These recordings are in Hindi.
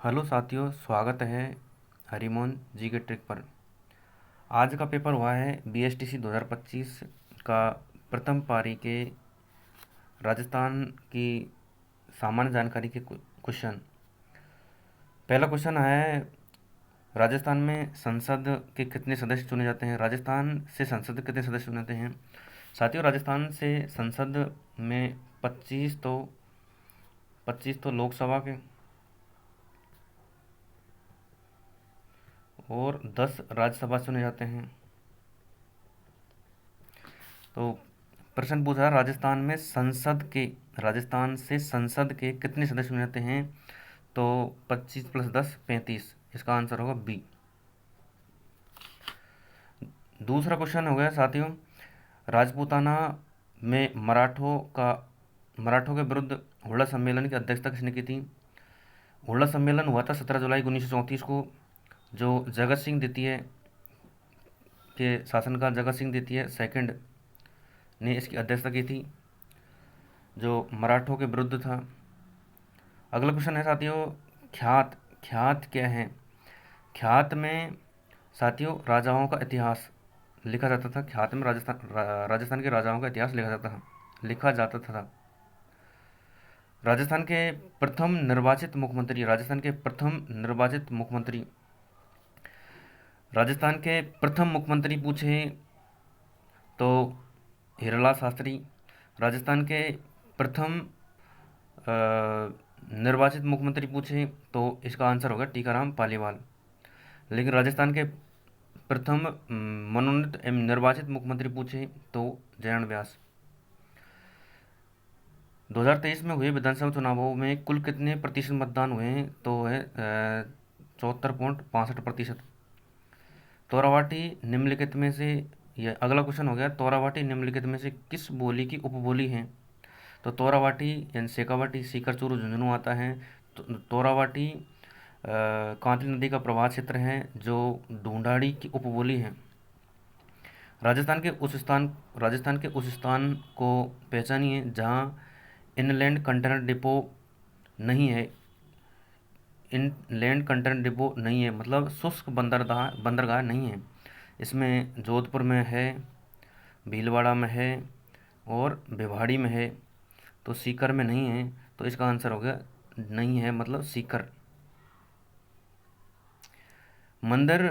हेलो साथियों, स्वागत है हरिमोहन जी के ट्रिक पर। आज का पेपर हुआ है BSTC 2025 का प्रथम पारी के राजस्थान की सामान्य जानकारी के क्वेश्चन। पहला क्वेश्चन है, राजस्थान में संसद के कितने सदस्य चुने जाते हैं? राजस्थान से संसद के कितने सदस्य चुने जाते हैं साथियों? राजस्थान से संसद में 25 तो लोकसभा के और 10 राज्यसभा चुने जाते हैं। तो प्रश्न पूछा, राजस्थान से संसद के कितने सदस्य चुने जाते हैं? तो 25 + 10 35। इसका आंसर होगा बी। दूसरा क्वेश्चन हो गया साथियों, राजपूताना में मराठों के विरुद्ध हुड़ला सम्मेलन की अध्यक्षता किसने की थी? हुड़ला सम्मेलन हुआ था 17 जुलाई 1934 को, जो जगत सिंह द्वितीय के शासनकाल जगत सिंह द्वितीय सेकंड ने इसकी अध्यक्षता की थी, जो मराठों के विरुद्ध था। अगला क्वेश्चन है साथियों, ख्यात ख्यात क्या है? ख्यात में साथियों राजाओं का इतिहास लिखा जाता था। ख्यात में राजस्थान के राजाओं का इतिहास लिखा जाता था। राजस्थान के प्रथम निर्वाचित मुख्यमंत्री राजस्थान के प्रथम मुख्यमंत्री पूछे तो हीरालाल शास्त्री। राजस्थान के प्रथम निर्वाचित मुख्यमंत्री पूछे तो इसका आंसर होगा टीकाराम पालीवाल। लेकिन राजस्थान के प्रथम मनोनीत एवं निर्वाचित मुख्यमंत्री पूछे तो जयन व्यास। 2023 में हुए विधानसभा चुनावों में कुल कितने प्रतिशत मतदान हुए हैं? तो है 74.65%। तोरावाटी निम्नलिखित में से, यह अगला क्वेश्चन हो गया, तोरावाटी निम्नलिखित में से किस बोली की उपबोली है? तो तोरावाटी यानी शेखावाटी सीकर चूरू झुंझुनू आता है। तो तोरावाटी कांतली नदी का प्रवाह क्षेत्र है जो ढूंढाड़ी की उपबोली है। राजस्थान के उस स्थान को पहचानिए जहां इनलैंड कंटेनर डिपो नहीं है। इनलैंड कंटेनर डिपो नहीं है मतलब शुष्क बंदरगाह नहीं है। इसमें जोधपुर में है, भीलवाड़ा में है और भिवाड़ी में है। तो सीकर में नहीं है, तो इसका आंसर हो गया नहीं है मतलब सीकर। मंदिर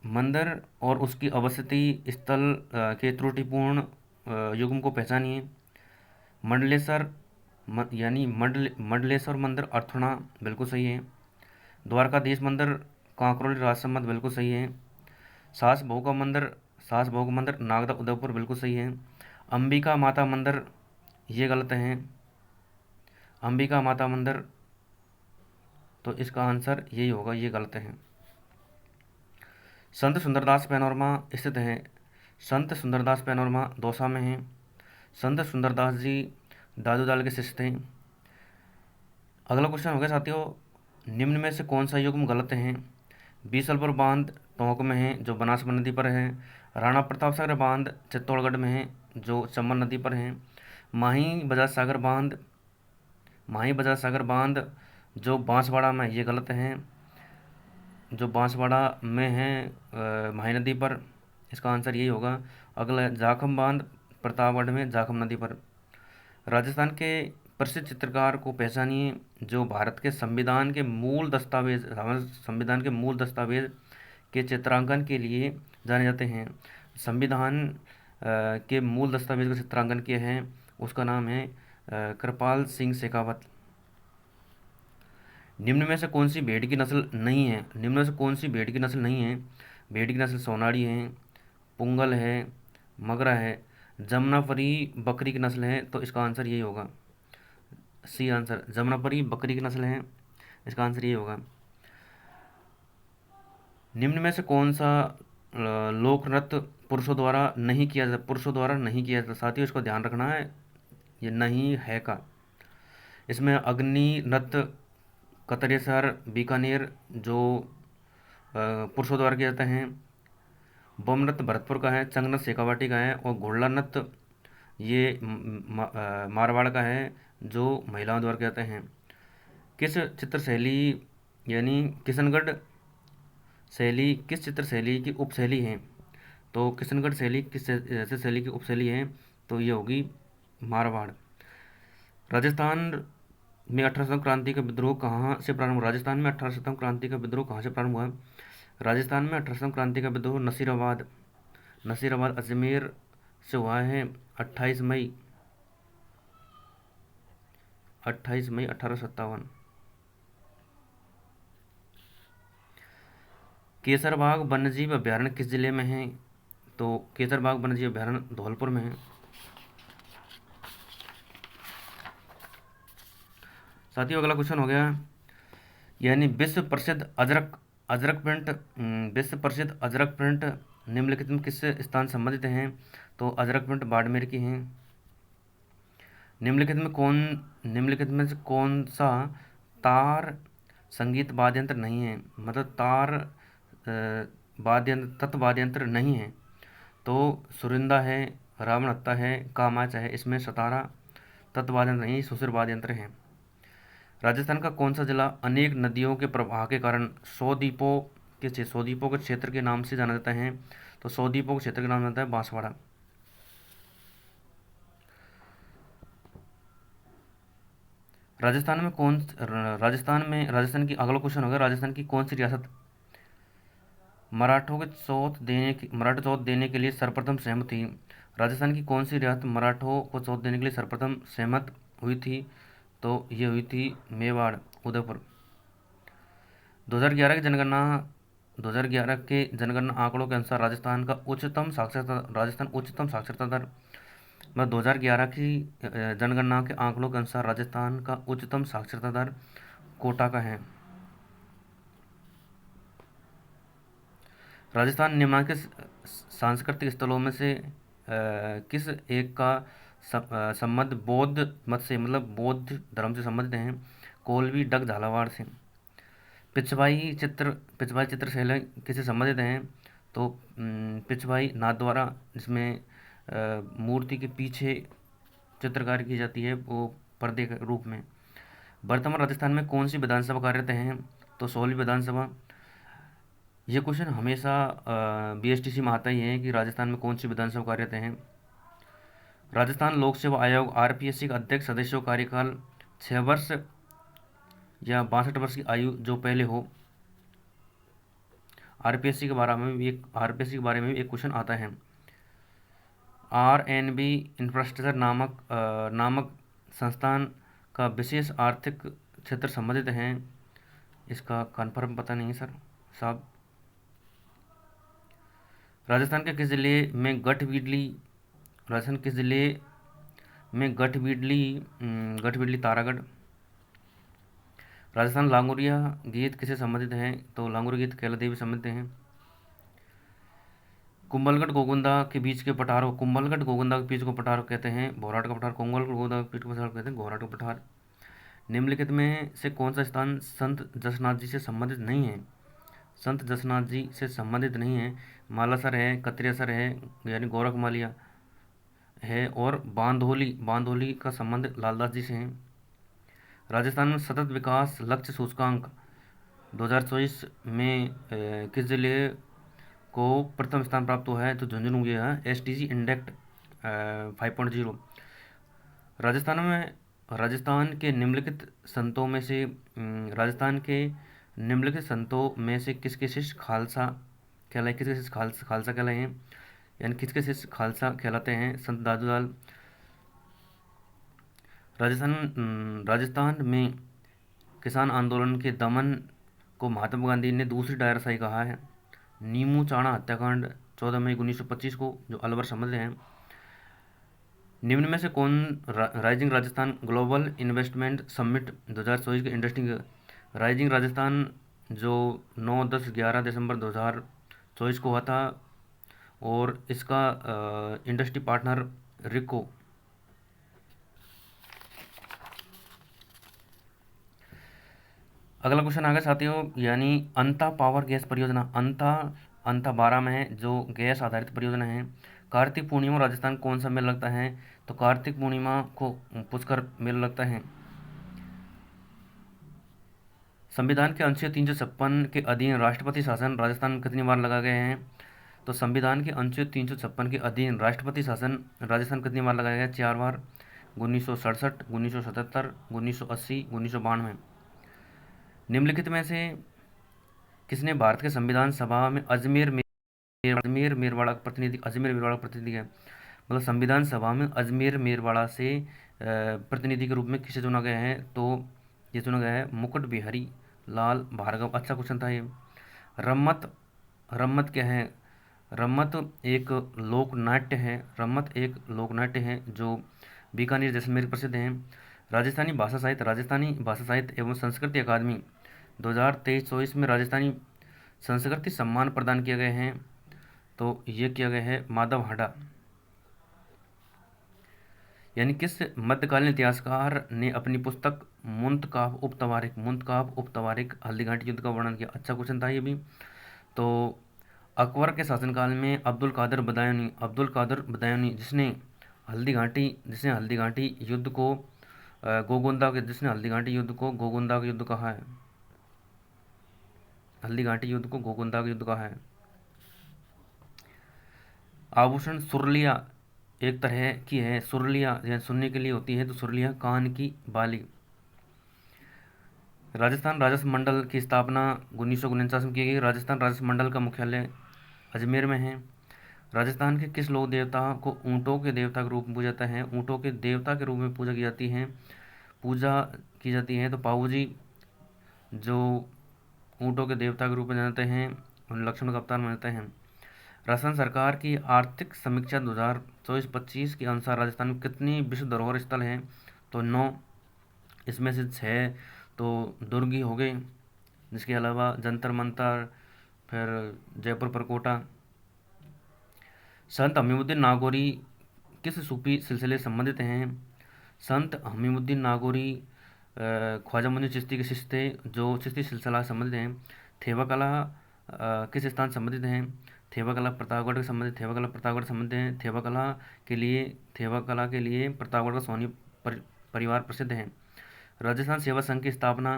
मंदिर और उसकी अवस्थिति स्थल के त्रुटिपूर्ण युग्म को पहचानिए। मंडलेश्वर मंडलेश्वर मंदिर अर्थुणा बिल्कुल सही है। द्वारकाधीश मंदिर कांकरोली राजसमंद बिल्कुल सही है। सास बहू का मंदिर नागदा उदयपुर बिल्कुल सही है। अंबिका माता मंदिर ये गलत है। अंबिका माता मंदिर, तो इसका आंसर यही होगा, ये गलत है। संत सुंदरदास पैनोरमा स्थित है। संत सुंदरदास पैनोरमा दौसा में है। संत सुंदरदास जी दादू दाल के शिष्य थे। अगला क्वेश्चन हो गया साथियों, निम्न में से कौन सा युग्म गलत है? बीसलपुर बांध टोंक में है जो बनासवन नदी पर है। राणा प्रताप सागर बांध चित्तौड़गढ़ में है जो चंबल नदी पर है। माही बजाज सागर बांध जो बांसवाड़ा में, ये गलत है, जो बांसवाड़ा में है माही नदी पर। इसका आंसर यही होगा। अगला जाखम बांध प्रतापगढ़ में जाखम नदी पर। राजस्थान के प्रसिद्ध चित्रकार को पहचानिए जो भारत के संविधान के मूल दस्तावेज के चित्रांकन के लिए जाने जाते हैं। संविधान के मूल दस्तावेज का चित्रांकन किए हैं, उसका नाम है कृपाल सिंह शेखावत। निम्न में से कौन सी भेड़ की नस्ल नहीं है? भेड़ की नस्ल सोनाड़ी है, पुंगल है, मगरा है, जमुनापरी बकरी की नस्ल है। तो इसका आंसर यही होगा, सी आंसर, जमुनापरी बकरी की नस्ल है। इसका आंसर यही होगा। निम्न में से कौन सा लोक नृत्य पुरुषों द्वारा नहीं किया जाता? साथियों इसको ध्यान रखना है, ये नहीं है का। इसमें अग्नि नृत्य कतरेसर बीकानेर जो पुरुषों द्वारा किया जाता है। बम नृत्य भरतपुर का है, चंग नृत्य शेखावाटी का है और घोड़ला नृत्य ये मारवाड़ का है जो महिलाओं द्वारा किया जाते हैं। किस चित्र शैली यानी किशनगढ़ शैली किस चित्र शैली की उपशैली है? तो किशनगढ़ शैली किस ऐसे शैली की उपशैली है? तो ये होगी मारवाड़। राजस्थान में 18 सितंबर क्रांति का विद्रोह कहाँ से प्रारंभ हुआ? राजस्थान में 18 सितंबर क्रांति का विद्रोह कहाँ से प्रारंभ हुआ? राजस्थान में 18 सितंबर क्रांति का विद्रोह नसीराबाद अजमेर से हुआ है 28 मई 1857। केसरबाग वन्यजीव अभयारण्य किस जिले में है? तो केसरबाग वन्यजीव अभयारण्य धौलपुर में है। साथियों अगला क्वेश्चन हो गया, यानी विश्व प्रसिद्ध अजरक प्रिंट निम्नलिखित में किससे स्थान संबंधित हैं? तो अजरक प्रिंट बाड़मेर की हैं। निम्नलिखित में से कौन सा तार संगीत वाद्य यंत्र नहीं है? मतलब तार तत्व वाद्य यंत्र नहीं है। तो सुरिंदा है, रावणहत्ता है, कामाचा है। इसमें सतारा तत्व वाद्य यंत्र नहीं, सुशिर वाद्य यंत्र है। राजस्थान का कौन सा जिला अनेक नदियों के प्रवाह के कारण सौ द्वीपों के क्षेत्र के नाम से जाना जाता है? तो सौ द्वीपों के क्षेत्र का नाम जाता है बांसवाड़ा। राजस्थान की अगला क्वेश्चन होगा, राजस्थान की कौन सी रियासत मराठों चौथ देने के लिए सर्वप्रथम सहमत थी? राजस्थान की कौन सी रियासत मराठों को चौथ देने के लिए सर्वप्रथम सहमत हुई थी? तो ये हुई थी मेवाड़, उदयपुर। 2011 के जनगणना आंकड़ों के अनुसार राजस्थान उच्चतम साक्षरता दर 2011 की जनगणना के आंकड़ों के अनुसार राजस्थान का उच्चतम साक्षरता दर कोटा का है। राजस्थान निम्नलिखित सांस्कृतिक स्थलों में से किस एक का संबंध बौद्ध मत से मतलब बौद्ध धर्म से संबंधित है? कोलवी डग झालावाड़ से। पिछवाई चित्र शैली किससे संबंधित हैं? तो पिछवाई नाथद्वारा, जिसमें मूर्ति के पीछे चित्रकारी की जाती है वो पर्दे के रूप में। वर्तमान राजस्थान में कौन सी विधानसभा कार्यरत हैं? तो 16वीं विधानसभा। ये क्वेश्चन हमेशा बीएसटीसी में आता ही है कि राजस्थान में कौन सी विधानसभा कार्यरत हैं। राजस्थान लोक सेवा आयोग आरपीएससी का अध्यक्ष सदस्यों का कार्यकाल 6 वर्ष या 62 वर्ष की आयु जो पहले हो। आरपीएससी के बारे में भी एक क्वेश्चन आता है। आरएनबी इंफ्रास्ट्रक्चर नामक संस्थान का विशेष आर्थिक क्षेत्र संबंधित है? इसका कन्फर्म पता नहीं सर साहब। राजस्थान के किस जिले में गठबीडली तारागढ़। राजस्थान लांगुरिया गीत किसे संबंधित हैं? तो लांगुरिया गीत कैला देवी संबंधित हैं। कुंभलगढ़ गोगुंदा के बीच के पठार को पठार कहते हैं भोराट का पठार। कुंभलगढ़ गोगुंदा के बीच को पठार कहते हैं घोराट का पठार। निम्नलिखित में से कौन सा स्थान संत जसनाथ जी से संबंधित नहीं है? संत जसनाथ जी से संबंधित नहीं है। मालासर है, कत्रियासर है, यानी गोरखमालिया है, और बांधोली का संबंध लालदास जी से है। राजस्थान में सतत विकास लक्ष्य सूचकांक 2024 में किस जिले को प्रथम स्थान प्राप्त हुआ है? तो झुंझुनू गया है, एसटीजी इंडेक्ट 5.0। राजस्थान के निम्नलिखित संतों में से किसके शिष्य खालसा कहलाए हैं? यानी किसके शिष्य खालसा कहलाते हैं? संत दादूलाल। राजस्थान में किसान आंदोलन के दमन को महात्मा गांधी ने दूसरी डायरशाही कहा है। नीमू चाणा हत्याकांड 14 मई 1925 को, जो अलवर समझ रहे हैं। निम्न में से कौन rising Rajasthan global investment summit 2024 के इंडस्ट्री राइजिंग राजस्थान जो 9, 10, 11 दिसंबर 2024 को हुआ था, और इसका इंडस्ट्री पार्टनर रिको। अगला क्वेश्चन आ गया साथियों, यानी अंता पावर गैस परियोजना अंता 12 में है, जो गैस आधारित परियोजना है। कार्तिक पूर्णिमा राजस्थान कौन सा मेला लगता है? तो कार्तिक पूर्णिमा को पुष्कर मेला लगता है। संविधान के अनुच्छेद 356 के अधीन राष्ट्रपति शासन राजस्थान में कितनी बार लगाए गए हैं? तो संविधान के अनुच्छेद 356 के अधीन राष्ट्रपति शासन राजस्थान कितनी बार लगाया गया? 4 बार। 1967, 1977, 1980, 1992। निम्नलिखित में से किसने भारत के संविधान सभा में अजमेर मेरवाड़ा प्रतिनिधि है? मतलब संविधान सभा में अजमेर मेरवाड़ा से प्रतिनिधि के रूप में किसे चुना गया है? तो ये चुना गया है मुकुट बिहारी लाल भार्गव। अच्छा क्वेश्चन था ये। रम्मत, रम्मत क्या है? रम्मत एक लोक नाट्य है। रम्मत एक लोक नाट्य है जो बीकानेर जैसलमेर प्रसिद्ध है। राजस्थानी भाषा साहित्य एवं संस्कृति अकादमी 2023-24 में राजस्थानी संस्कृति सम्मान प्रदान किए गए हैं। तो ये किया गया है माधव हाडा। यानी किस मध्यकालीन इतिहासकार ने अपनी पुस्तक मुंतकाब उपतवारिक हल्दीघाटी युद्ध का वर्णन किया? अच्छा क्वेश्चन था ये भी। तो अकबर के शासनकाल में अब्दुल कादर बदायूनी जिसने हल्दीघाटी युद्ध को गोगोंदा का युद्ध कहा है। हल्दीघाटी युद्ध को गोगोंदा का युद्ध कहा है। आभूषण सुरलिया एक तरह की है। सुरलिया यह सुनने के लिए होती है, तो सुरलिया कान की बाली। राजस्थान राजस्व मंडल की स्थापना 1949 में की गई। राजस्थान राजस्व मंडल का मुख्यालय अजमेर में है। राजस्थान के किस लोक देवता को ऊँटों के देवता के रूप में पूजा जाता है? ऊँटों के देवता के रूप में पूजा की जाती है। तो पाऊ जी जो ऊँटों के देवता के रूप में जानते हैं, उन लक्ष्मण का अवतार मानते हैं। राजस्थान सरकार की आर्थिक समीक्षा 2024-25 के अनुसार राजस्थान में कितनी विश्व धरोहर स्थल हैं? तो 9। इसमें से 6 तो दुर्ग ही हो गए, जिसके अलावा जंतर मंतर, फिर जयपुर परकोटा। संत हमीमुद्दीन नागौरी किस सूफी सिलसिले से संबंधित हैं? संत हमीमुद्दीन नागौरी ख्वाजा मुइन चिश्ती के शिष्य थे, जो चिश्ती सिलसिला से संबंधित हैं। थेवा कला किस स्थान से संबंधित हैं? थेवा कला प्रतापगढ़ से संबंधित हैं। थेवा कला के लिए प्रतापगढ़ का सोनी परिवार प्रसिद्ध है। राजस्थान सेवा संघ की स्थापना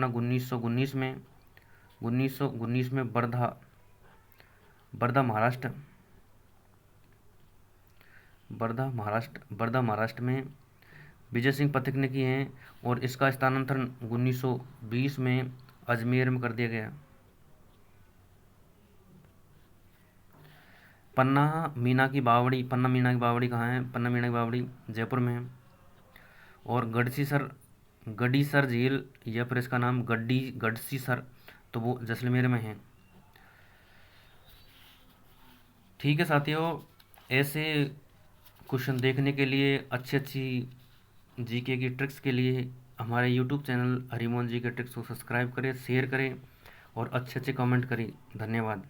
1919 में वर्धा महाराष्ट्र में विजय सिंह पथिक ने किए हैं, और इसका स्थानांतरण 1920 में अजमेर में कर दिया गया। पन्ना मीना की बावड़ी कहाँ है? पन्ना मीना की बावड़ी जयपुर में है। और गडीसर झील या फिर इसका नाम गडसीसर, तो वो जैसलमेर में है। ठीक है साथियों, ऐसे क्वेश्चन देखने के लिए, अच्छी जीके की ट्रिक्स के लिए हमारे यूट्यूब चैनल हरिमोहन जी के ट्रिक्स को सब्सक्राइब करें, शेयर करें और अच्छे कमेंट करें। धन्यवाद।